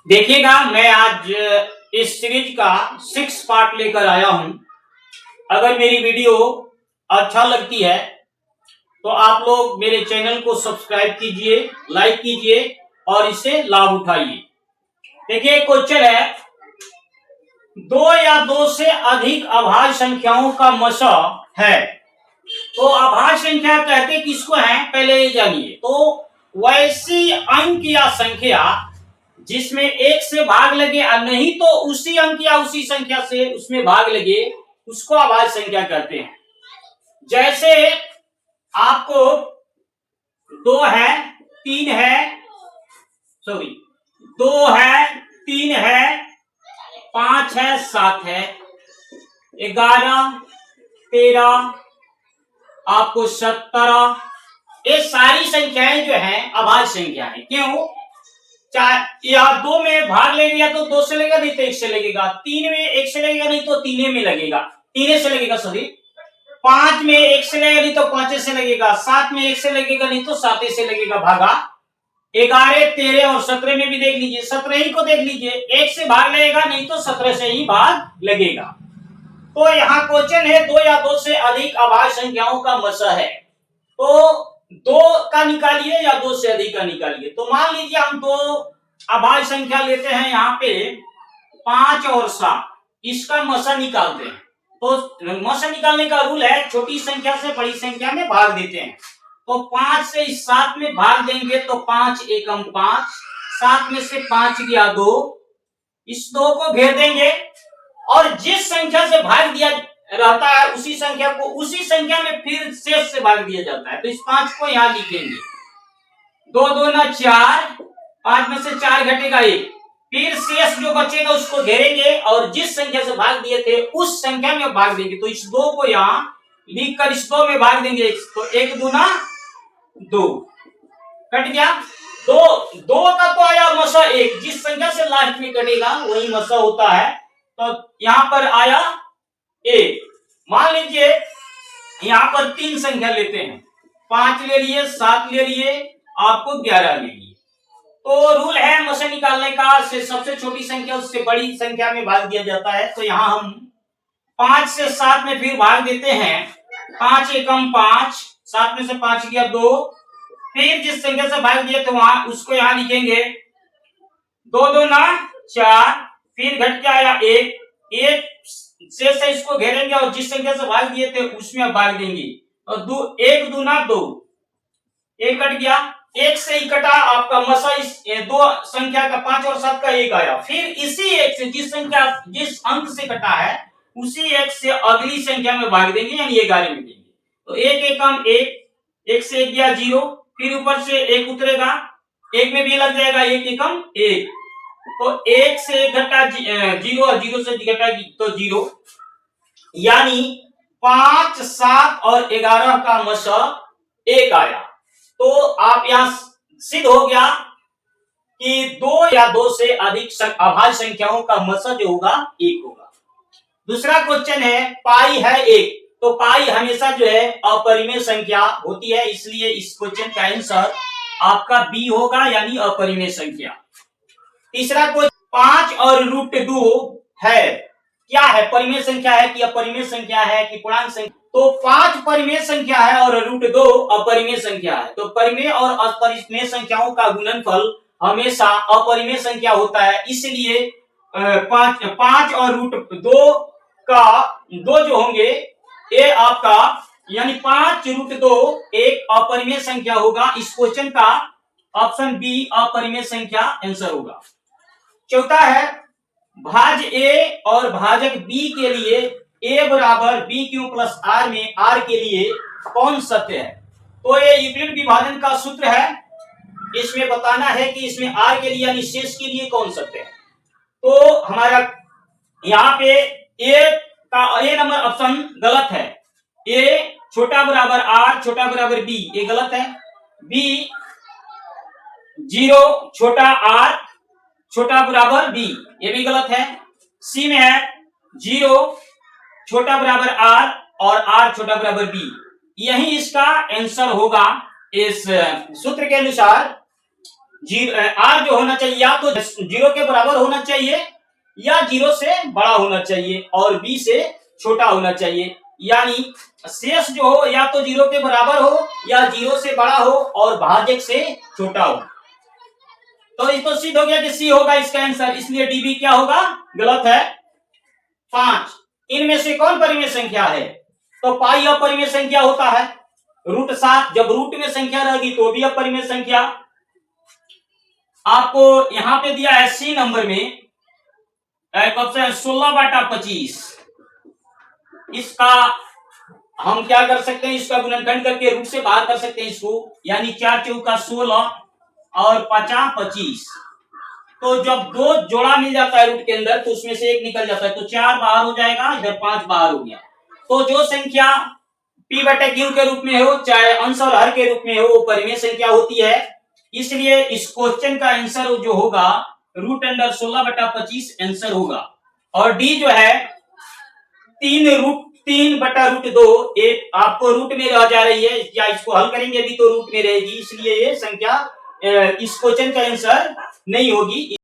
देखिएगा, मैं आज इस सीरीज का 6 पार्ट लेकर आया हूं। अगर मेरी वीडियो अच्छा लगती है तो आप लोग मेरे चैनल को सब्सक्राइब कीजिए, लाइक कीजिए और इससे लाभ उठाइए। देखिए, क्वेश्चन है, दो या दो से अधिक अभाज्य संख्याओं का मसा है। तो अभाज्य संख्या कहते किसको है, पहले ये जानिए। तो वैसी अंक या संख्या जिसमें एक से भाग लगे और नहीं तो उसी अंक या उसी संख्या से उसमें भाग लगे, उसको अभाज्य संख्या कहते हैं। जैसे आपको 2 है, 3 है, 2 है, 3 है, 5 है, 7 है, 11, 13, आपको 17, ये सारी संख्याएं जो हैं अभाज्य संख्या है। क्यों? या 2 में भाग लेगा तो 2 से लगेगा, नहीं तो 1 से लगेगा। 3 में 1 से लगेगा, नहीं तो 3 में लगेगा, 3 से लगेगा। 5 में 1 से लगेगा, नहीं तो 5 से लगेगा। 7 में 1 से लगेगा, नहीं तो 7 से लगेगा भागा। 11, 13 और 17 में भी देख लीजिए, 17 ही को देख लीजिए, 1 से भाग लगेगा, नहीं तो 17 से ही भाग लगेगा। तो यहाँ क्वेश्चन है, 2 या 2 से अधिक अभाज्य संख्याओं का मसा है। तो 2 का निकालिए या 2 से अधिक का निकालिए। तो मान लीजिए हम 2 अभाज्य संख्या लेते हैं, यहाँ पे 5 और 7, इसका मसा निकालते हैं। तो मसा निकालने का रूल है, छोटी संख्या से बड़ी संख्या में भाग देते हैं। तो 5 से इस 7 में भाग देंगे तो 5 एकम 5, 7 में से 5 गया 2, इस 2 को घेर देंगे और जिस संख्या से भाग दिया रहता है उसी संख्या को उसी संख्या में फिर शेष से भाग दिया जाता है। तो इस 5 को यहां लिखेंगे, 2 2 ना 4, 5 में से 4 घटेगा 1, फिर शेष जो बचेगा उसको घेरेंगे और जिस संख्या से भाग दिए थे उस संख्या में भाग देंगे। तो इस 2 को यहां लिखकर इस 2 में भाग देंगे, तो 1 दूना 2, कट गया। 2 का तो आया मसा 1, जिस संख्या से लास्ट में कटेगा वही मसा होता है। तो यहां पर आया 1। मान लीजिए यहां पर 3 संख्या लेते हैं, 5 ले लिए, 7 ले लिए, आपको 11 ले लिए। तो रूल है मसा निकालने का, से सबसे छोटी संख्या उससे बड़ी संख्या में भाग दिया जाता है। तो यहां हम 5 से 7 में फिर भाग देते हैं, 5 एकम 5, 7 में से 5 गया 2, फिर जिस संख्या से भाग दिया तो वहां उसको यहां लिखेंगे, 2 2 ना 4, फिर घट के आया 1 से इसको घेरेंगे और जिस संख्या से भाग दिए थे उसमें भाग देंगे। और 1 दूना 2, 1 कट गया, 1 से ही कटा आपका मसा, इस 2 संख्या का 5 और 7 का 1 आया। फिर इसी 1 से जिस अंक से कटा है उसी 1 से अगली संख्या में भाग देंगे, यानी 11 में देंगे। तो 1 एकम 1, 1 से 1 गया 0, फिर ऊपर से 1 उतरेगा, 1 में भी लग जाएगा 1 एकम 1। तो 1 से 1 घटा 0 और 0 से घटा तो 0, यानी 5, 7 और 11 का मसा 1 आया। तो आप यहां सिद्ध हो गया कि 2 या 2 से अधिक अभाज्य संख्याओं का मसा जो होगा 1 होगा। दूसरा क्वेश्चन है, पाई है 1। तो पाई हमेशा जो है अपरिमेय संख्या होती है, इसलिए इस क्वेश्चन का आंसर आपका बी होगा, यानी अपरिमेय संख्या। तीसरा क्वेश्चन, 5 और √2 है, क्या है, परिमेय संख्या है कि अपरिमेय संख्या है कि पूर्णांक संख्या? तो 5 परिमेय संख्या है और √2 अपरिमेय संख्या है। तो परिमेय और अपरिमेय संख्याओं का गुणनफल हमेशा अपरिमेय संख्या होता है, इसलिए 5 और √2 का 2 जो होंगे ये आपका, यानी 5 √2 एक अपरिमेय संख्या होगा। इस क्वेश्चन का ऑप्शन बी अपरिमेय संख्या आंसर होगा। चौथा है, भाज्य ए और भाजक बी के लिए a बराबर बी क्यू प्लस आर में r के लिए कौन सत्य है? तो ये यूक्लिड विभाजन का सूत्र है, इसमें बताना है कि इसमें r के लिए यानी शेष के लिए कौन सत्य है। तो हमारा यहाँ पे ए नंबर ऑप्शन गलत है, a छोटा बराबर r छोटा बराबर b, ये गलत है। b 0 छोटा r छोटा बराबर b, ये भी गलत है। सी में है 0 छोटा बराबर r और r छोटा बराबर b, यही इसका आंसर होगा इस सूत्र के अनुसार। आर जो होना चाहिए या तो 0 के बराबर होना चाहिए या 0 से बड़ा होना चाहिए और बी से छोटा होना चाहिए। यानी शेष जो हो या तो 0 के बराबर हो या 0 से बड़ा हो और भाजक से छोटा हो। तो ये तो सिद्ध हो गया कि सी होगा इसका आंसर, इसलिए डीबी क्या होगा, गलत है। 5, इनमें से कौन परिमेय संख्या है? तो पाई अपरिमेय संख्या होता है। √7 जब रूट में संख्या रहेगी तो भी अपरिमेय संख्या। आपको यहां पे दिया है सी नंबर में एक ऑप्शन 16/25। इसका हम क्या कर सकते हैं, इसका गुणनखंड करके रूट से बाहर कर सकते हैं इसको, यानी 4 चौका 16 और 5 25। तो जब 2 जोड़ा मिल जाता है रूट के अंदर तो उसमें से एक निकल जाता है, तो 4 बाहर हो जाएगा, इधर 5 बाहर हो गया। तो जो संख्या p/q के रूप में हो चाहे अंश और हर के रूप में हो वो परिमेय संख्या होती है। इसलिए इस क्वेश्चन का आंसर जो होगा √16/25 आंसर होगा। और डी जो है 3√3/√2 एक आपको रूट में रह जा रही है, या इसको हल करेंगे भी तो रूट में रहेगी, इसलिए ये संख्या इस क्वेश्चन का आंसर नहीं होगी,